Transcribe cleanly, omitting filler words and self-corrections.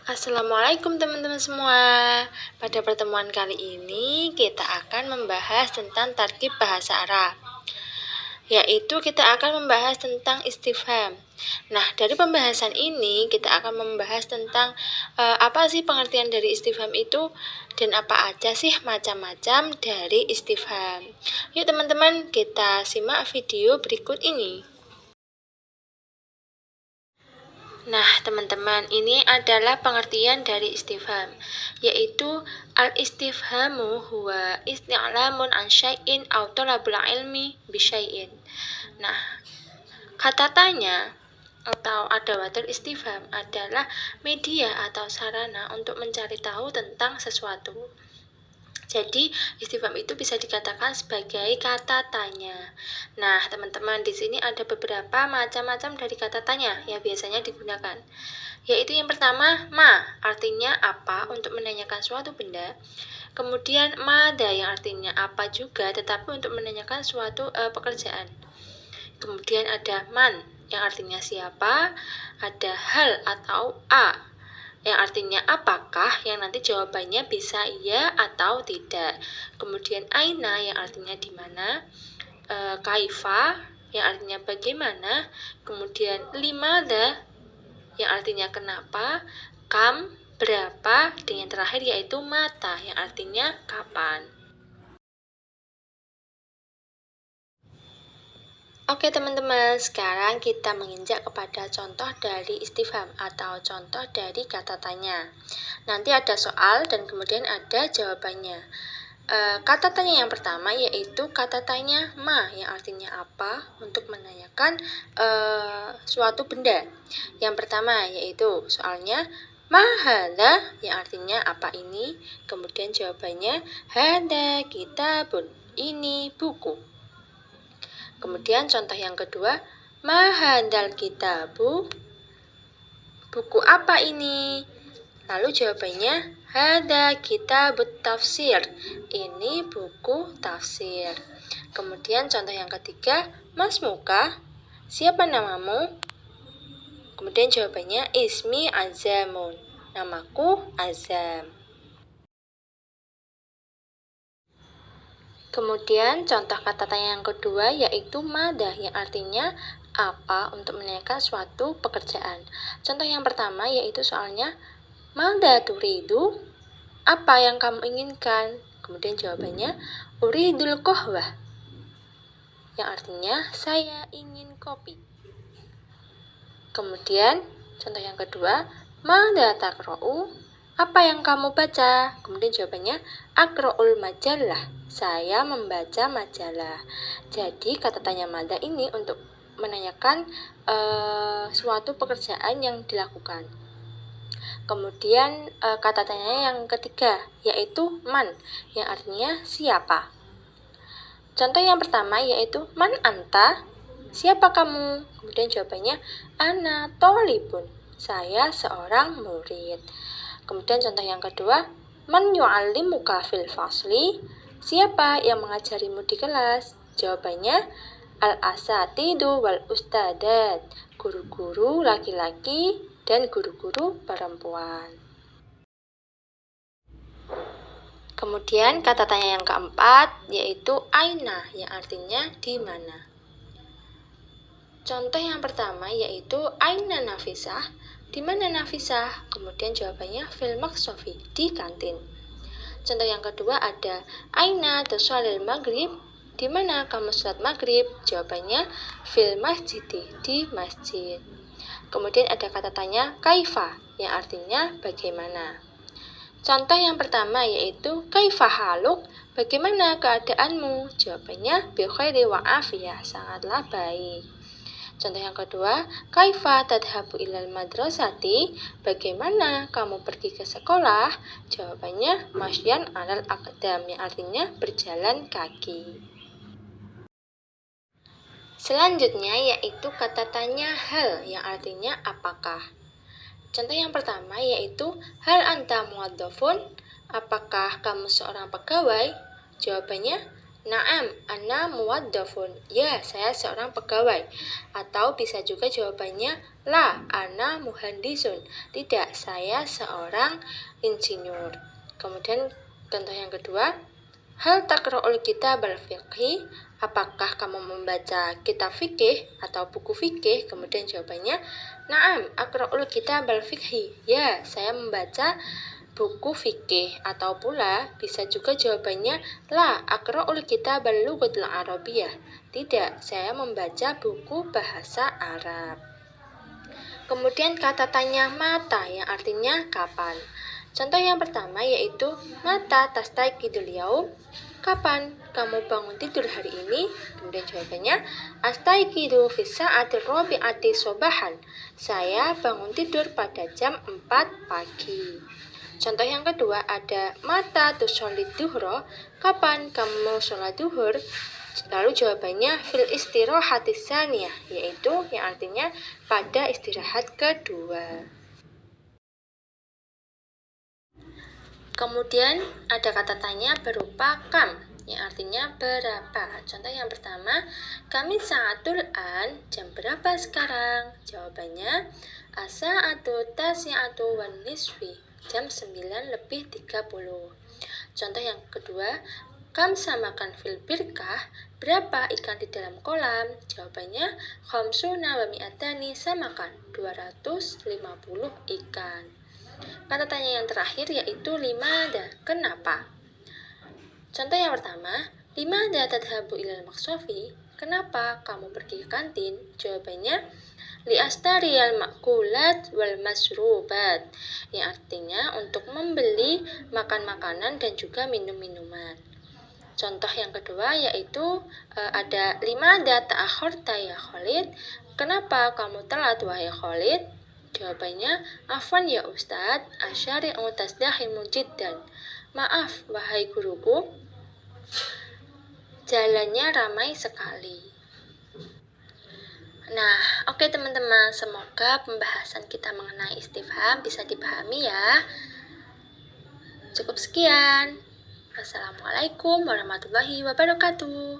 Assalamualaikum teman-teman semua. Pada pertemuan kali ini kita akan membahas tentang tarkib bahasa Arab, yaitu kita akan membahas tentang istifham. Nah, dari pembahasan ini kita akan membahas tentang apa sih pengertian dari istifham itu dan apa aja sih macam-macam dari istifham. Yuk teman-teman, kita simak video berikut ini. Nah, teman-teman, ini adalah pengertian dari istifham, yaitu al-istifhamu huwa isti'lamun an syai'in aw talabul ilmi bi syai'in. Nah, kata tanya atau adawatul istifham adalah media atau sarana untuk mencari tahu tentang sesuatu. Jadi, istifham itu bisa dikatakan sebagai kata tanya. Nah, teman-teman, di sini ada beberapa macam-macam dari kata tanya yang biasanya digunakan. Yaitu yang pertama, ma, artinya apa untuk menanyakan suatu benda. Kemudian mada yang artinya apa juga tetapi untuk menanyakan suatu pekerjaan. Kemudian ada man yang artinya siapa, ada hal atau a yang artinya apakah, yang nanti jawabannya bisa iya atau tidak. Kemudian aina yang artinya di mana, kaifa yang artinya bagaimana, kemudian limada yang artinya kenapa, kam berapa, dan yang terakhir yaitu mata yang artinya kapan. Oke teman-teman, sekarang kita menginjak kepada contoh dari istifham atau contoh dari kata tanya. Nanti ada soal dan kemudian ada jawabannya. Kata tanya yang pertama yaitu kata tanya ma yang artinya apa untuk menanyakan suatu benda. Yang pertama yaitu soalnya ma hadza yang artinya apa ini, kemudian jawabannya hadza kitabun, ini buku. Kemudian contoh yang kedua, ma hadzal kitabu, buku apa ini? Lalu jawabannya hadza kitabut tafsir, ini buku tafsir. Kemudian contoh yang ketiga, masmuka, siapa namamu? Kemudian jawabannya ismi Azamun, namaku Azam. Kemudian contoh kata tanya yang kedua yaitu mada yang artinya apa untuk menanyakan suatu pekerjaan. Contoh yang pertama yaitu soalnya mada turidu, apa yang kamu inginkan? Kemudian jawabannya uridul qahwah yang artinya saya ingin kopi. Kemudian contoh yang kedua mada taqra'u, apa yang kamu baca? Kemudian jawabannya aqra'ul majalah, saya membaca majalah. Jadi kata tanya mada ini untuk menanyakan suatu pekerjaan yang dilakukan. Kemudian kata tanya yang ketiga yaitu man yang artinya siapa. Contoh yang pertama yaitu man anta, siapa kamu? Kemudian jawabannya ana tolibun, saya seorang murid. Kemudian contoh yang kedua, man yu'allimuka fil fasli, siapa yang mengajarimu di kelas? Jawabannya al-asatidu wal ustadat, guru-guru laki-laki dan guru-guru perempuan. Kemudian kata tanya yang keempat yaitu aina yang artinya di mana. Contoh yang pertama yaitu aina Nafisah, di mana Nafisah? Kemudian jawabannya fil maksofi, di kantin. Contoh yang kedua ada aina tusolil maghrib, di mana kamu sholat maghrib? Jawabannya fil masjidi, di masjid. Kemudian ada kata tanya kaifa yang artinya bagaimana. Contoh yang pertama yaitu kaifa haluk, bagaimana keadaanmu? Jawabannya bi khairi wa afiyah, sangatlah baik. Contoh yang kedua, kaifa tadhabu ilal madrasati, bagaimana kamu pergi ke sekolah? Jawabannya masyan alal aqdam yang artinya berjalan kaki. Selanjutnya yaitu kata tanya hal yang artinya apakah. Contoh yang pertama yaitu hal anta muwaddafun, apakah kamu seorang pegawai? Jawabannya Naam, ana muwaddafun. Ya, saya seorang pegawai. Atau bisa juga jawabannya, la, ana muhandisun. Tidak, saya seorang insinyur. Kemudian contoh yang kedua, hal taqra'ul kitab al-fiqhi? Apakah kamu membaca kitab fikih atau buku fikih? Kemudian jawabannya, na'am, aqra'ul kitab al-fiqhi. Ya, saya membaca buku fikih. Atau pula bisa juga jawabannya, la, aqra'ul kitab al-lughatil arabiyyah. Tidak, saya membaca buku bahasa Arab. Kemudian kata tanya mata yang artinya kapan. Contoh yang pertama yaitu mata tastaiqidul yaum? Kapan kamu bangun tidur hari ini? Kemudian jawabannya astaiqidu fis sa'atir rabi'ati sobahan. Saya bangun tidur pada jam 4 pagi. Contoh yang kedua ada mata tusolid duhro? Kapan kamu sholat duhur? Lalu jawabannya fil istirahati tsaniyah, yaitu yang artinya pada istirahat kedua. Kemudian ada kata tanya berupa kam, yang artinya berapa. Contoh yang pertama, kami sa'atul an, jam berapa sekarang? Jawabannya as-sa'atu tasi'atu wan nisfi, jam 9:30. Contoh yang kedua, kam samakan fil birkah, berapa ikan di dalam kolam? Jawabannya khamsuna wa mi'atani, samakan 250 ikan. Kata tanya yang terakhir yaitu limada, kenapa? Contoh yang pertama, limada tadhabu ilal maksofi? Kenapa kamu pergi ke kantin? Jawabannya liastariyal makulat wal masrubat, yang artinya untuk membeli makan makanan dan juga minum minuman. Contoh yang kedua yaitu ada limada ta'akhorta ya Khalid? Kenapa kamu telat wahai Khalid? Jawabannya, afwan ya Ustadz, asyari'u tasdahimu jiddan. Maaf, wahai guruku, jalannya ramai sekali. Nah, oke teman-teman, semoga pembahasan kita mengenai istifham bisa dipahami ya. Cukup sekian. Wassalamualaikum warahmatullahi wabarakatuh.